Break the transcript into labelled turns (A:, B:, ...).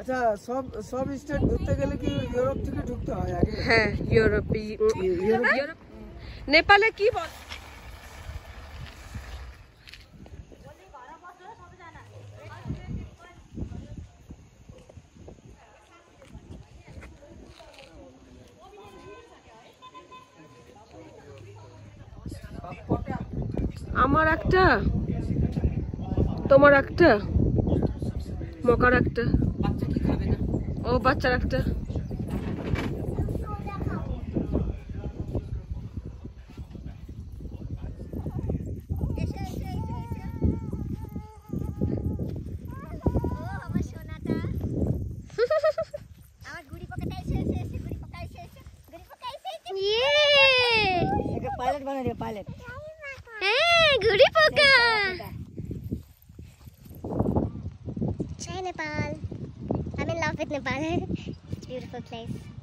A: আচ্ছা, সব স্টেট ঘুরতে গেলে কি ইউরোপ থেকে ঢুকতে হয় আগে?
B: হ্যাঁ, ইউরোপ। নেপালে কি বল? আমার একটা, তোমার একটা, মকার একটা,
C: বাচ্চা কি খাবে না?
B: ও বাচ্চার একটা।
C: पायलट बना दिया, पायलट।
B: गुड़ी पोका।
D: Hi Nepal. I'm in love with Nepal. It's a beautiful place.